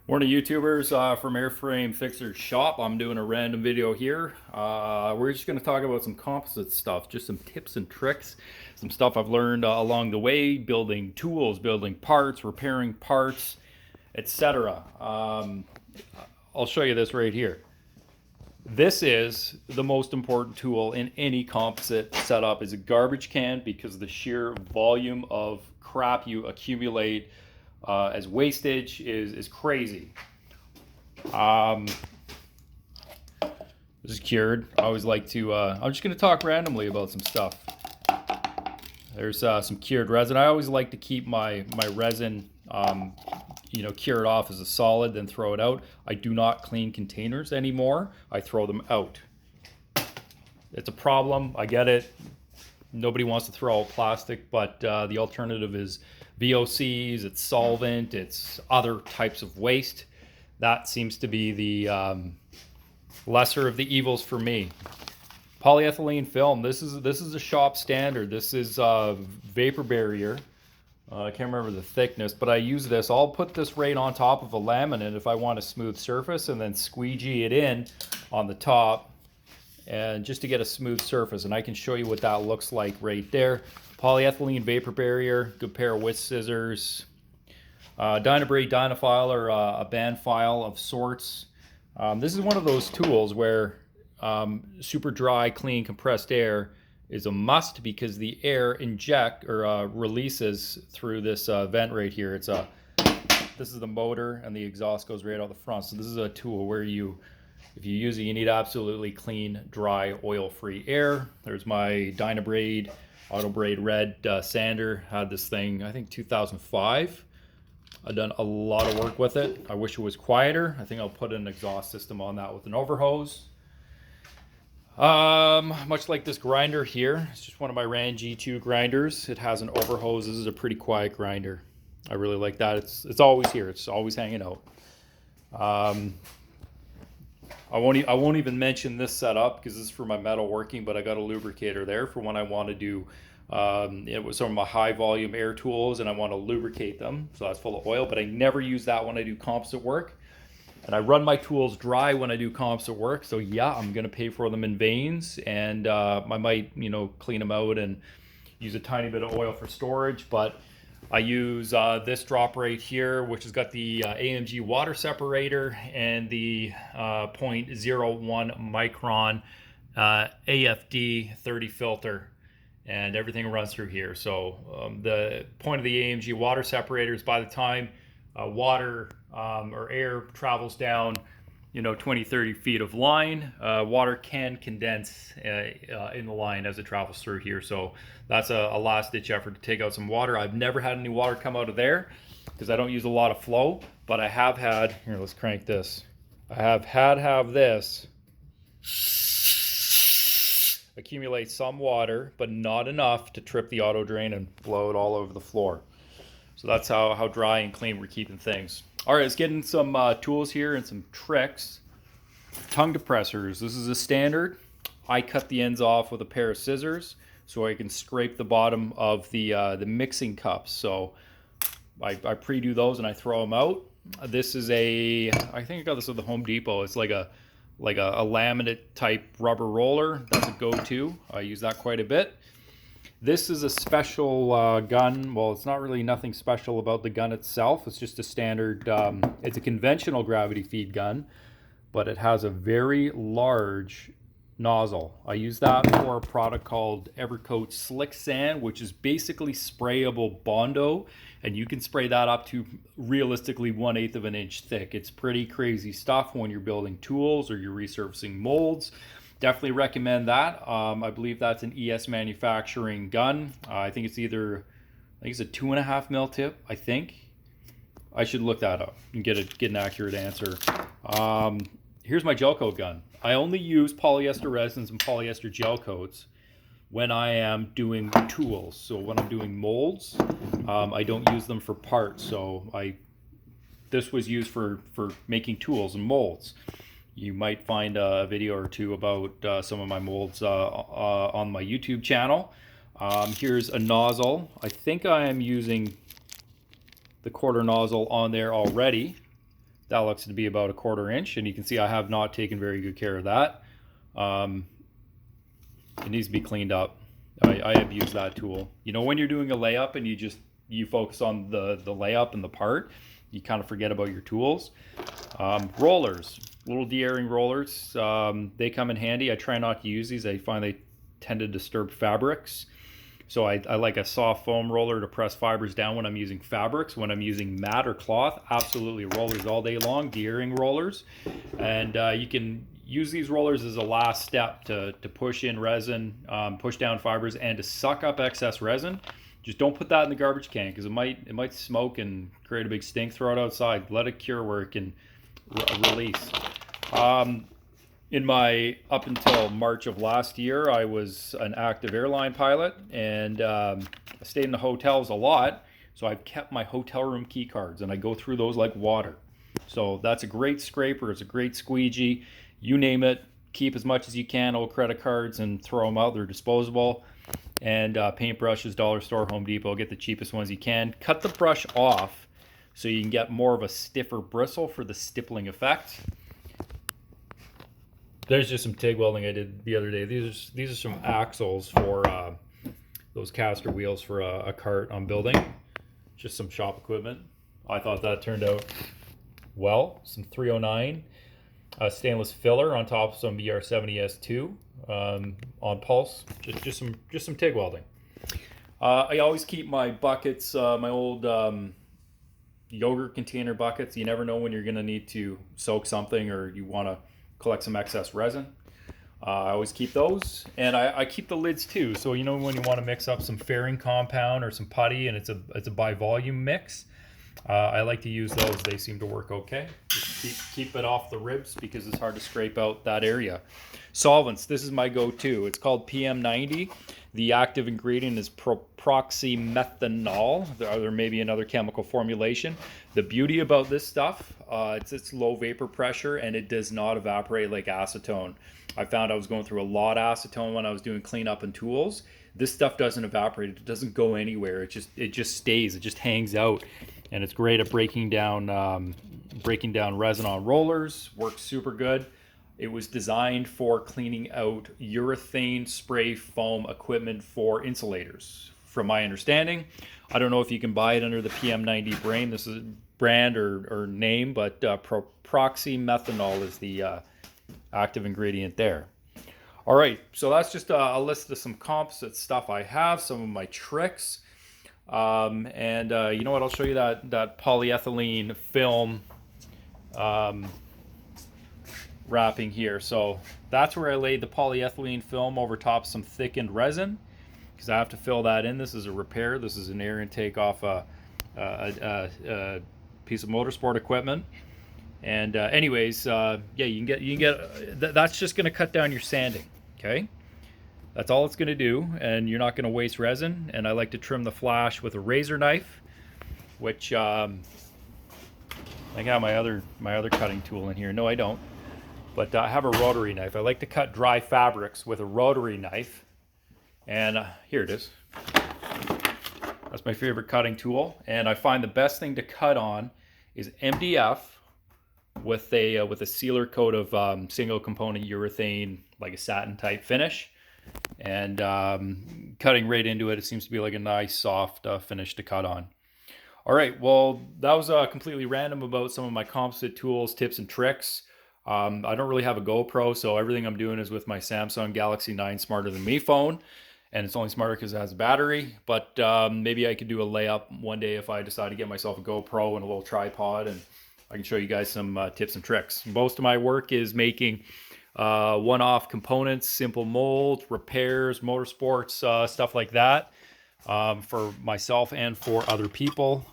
Morning YouTubers from Airframe Fixer Shop. I'm doing a random video here. We're just going to talk about some composite stuff, just some tips and tricks, some stuff I've learned along the way, building tools, building parts, repairing parts, etc. I'll show you this right here. This is the most important tool in any composite setup is a garbage can because the sheer volume of crap you accumulate as wastage is crazy. Um, this is cured. I always like to, I'm just going to talk randomly about some stuff. There's some cured resin. I always like to keep my resin, cured off as a solid, then throw it out. I do not clean containers anymore. I throw them out. It's a problem. I get it. Nobody wants to throw out plastic, but the alternative is VOCs, it's solvent, it's other types of waste. That seems to be the lesser of the evils for me. Polyethylene film, this is a shop standard. This is vapor barrier. I can't remember the thickness, but I use this. I'll put this right on top of a laminate if I want a smooth surface, and then squeegee it in on the top, and just to get a smooth surface. And I can show you what that looks like right there. Polyethylene vapor barrier, good pair of whisk scissors, Dynabrade Dynafile, or a band file of sorts. This is one of those tools where super dry, clean, compressed air is a must because the air releases through this vent right here. This is the motor, and the exhaust goes right out the front. So this is a tool where if you use it, you need absolutely clean, dry, oil-free air. There's my Dynabrade Autobrade Red sander. Had this thing, I think 2005. I've done a lot of work with it. I wish it was quieter. I think I'll put an exhaust system on that with an overhose. Much like this grinder here, it's just one of my Ran G2 grinders. It has an overhose. This is a pretty quiet grinder. I really like that. It's always here. It's always hanging out. I won't even mention this setup because this is for my metalworking, but I got a lubricator there for when I want to do it was some of my high volume air tools and I want to lubricate them. So that's full of oil, but I never use that when I do composite work. And I run my tools dry when I do composite work. So yeah, I'm going to pay for them in veins, and I might, clean them out and use a tiny bit of oil for storage, but I use this drop right here, which has got the AMG water separator and the 0.01 micron AFD 30 filter, and everything runs through here. So the point of the AMG water separator is by the time water or air travels down 20, 30 feet of line, water can condense in the line as it travels through here. So that's a last ditch effort to take out some water. I've never had any water come out of there because I don't use a lot of flow, but I have had, here, let's crank this. I have this accumulate some water, but not enough to trip the auto drain and blow it all over the floor. So that's how dry and clean we're keeping things. All right, let's get in some tools here and some tricks. Tongue depressors. This is a standard. I cut the ends off with a pair of scissors so I can scrape the bottom of the mixing cups. So I pre-do those and I throw them out. This is I think I got this at the Home Depot. It's like a laminate type rubber roller. That's a go-to. I use that quite a bit. This is a special gun. Well, it's not really nothing special about the gun itself. It's just a standard, it's a conventional gravity feed gun, but it has a very large nozzle. I use that for a product called Evercoat Slick Sand, which is basically sprayable Bondo, and you can spray that up to realistically 1/8 of an inch thick. It's pretty crazy stuff when you're building tools or you're resurfacing molds. Definitely recommend that. I believe that's an ES manufacturing gun. I think it's a 2.5 mil tip. I think I should look that up and get an accurate answer. Here's my gel coat gun. I only use polyester resins and polyester gel coats when I am doing tools. So when I'm doing molds, I don't use them for parts. So this was used for making tools and molds. You might find a video or two about some of my molds on my YouTube channel. Here's a nozzle. I think I am using the quarter nozzle on there already. That looks to be about a 1/4 inch, and you can see I have not taken very good care of that. It needs to be cleaned up. I abuse that tool. You know, when you're doing a layup and you focus on the layup and the part, you kind of forget about your tools. Rollers, little de-airing rollers, they come in handy. I try not to use these. I find they tend to disturb fabrics. So I like a soft foam roller to press fibers down when I'm using fabrics. When I'm using mat or cloth, absolutely rollers all day long, de-airing rollers. And you can use these rollers as a last step to push in resin, push down fibers, and to suck up excess resin. Just don't put that in the garbage can, because it might smoke and create a big stink. Throw it outside. Let it cure where it can release. Up until March of last year, I was an active airline pilot, and I stayed in the hotels a lot. So I've kept my hotel room key cards, and I go through those like water. So that's a great scraper. It's a great squeegee. You name it. Keep as much as you can. Old credit cards and throw them out. They're disposable. And paintbrushes, dollar store, Home Depot. Get the cheapest ones you can. Cut the brush off so you can get more of a stiffer bristle for the stippling effect. There's just some TIG welding I did the other day. These are some axles for those caster wheels for a cart I'm building. Just some shop equipment. I thought that turned out well. Some 309 stainless filler on top of some BR70S2 on pulse. Just some TIG welding. I always keep my buckets, my old yogurt container buckets. You never know when you're going to need to soak something, or you want to collect some excess resin. I always keep those, and I keep the lids too. So you know, when you want to mix up some fairing compound or some putty, and it's a by volume mix, I like to use those. They seem to work okay. Just keep it off the ribs, because it's hard to scrape out that area. Solvents, this is my go-to. It's called PM90. The active ingredient is proxymethanol. There may be another chemical formulation. The beauty about this stuff, it's low vapor pressure, and it does not evaporate like acetone. I found I was going through a lot of acetone when I was doing cleanup and tools. This stuff doesn't evaporate. It doesn't go anywhere. It just stays. It just hangs out, and it's great at breaking down resin on rollers. Works super good. It was designed for cleaning out urethane spray foam equipment for insulators, from my understanding. I don't know if you can buy it under the PM90 This is brand or name, but proxymethanol is the active ingredient there. All right, so that's just a list of some composite stuff I have, some of my tricks. You know what, I'll show you that polyethylene film wrapping here. So that's where I laid the polyethylene film over top some thickened resin, because I have to fill that in. This is a repair. This is an air intake off a piece of motorsport equipment. And anyways, yeah, you can get that's just going to cut down your sanding. Okay, that's all it's going to do, and you're not going to waste resin. And I like to trim the flash with a razor knife, which I got my other cutting tool in here. No, I don't. But I have a rotary knife. I like to cut dry fabrics with a rotary knife. And here it is. That's my favorite cutting tool. And I find the best thing to cut on is MDF with a sealer coat of single component urethane, like a satin type finish. And cutting right into it, it seems to be like a nice soft finish to cut on. All right, well, that was completely random about some of my composite tools, tips, and tricks. I don't really have a GoPro, so everything I'm doing is with my Samsung Galaxy 9 Smarter Than Me phone, and it's only smarter because it has a battery. But maybe I could do a layup one day if I decide to get myself a GoPro and a little tripod, and I can show you guys some tips and tricks. Most of my work is making one-off components, simple molds, repairs, motorsports, stuff like that, for myself and for other people.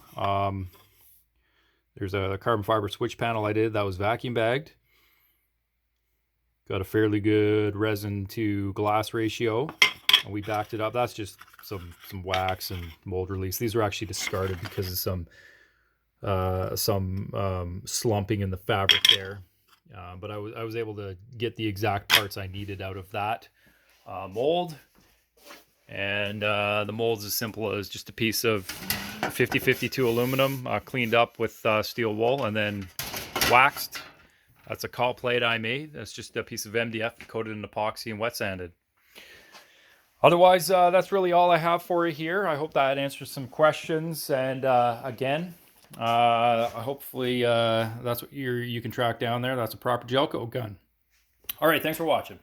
There's a carbon fiber switch panel I did that was vacuum bagged. Got a fairly good resin to glass ratio, and we backed it up. That's just some wax and mold release. These were actually discarded because of some slumping in the fabric there. But I was able to get the exact parts I needed out of that mold. And the mold's as simple as just a piece of 5052 aluminum cleaned up with steel wool, and then waxed. That's a call plate I made. That's just a piece of MDF coated in epoxy and wet sanded. Otherwise, that's really all I have for you here. I hope that answers some questions. And again, hopefully that's what you can track down there. That's a proper gel coat gun. All right, thanks for watching.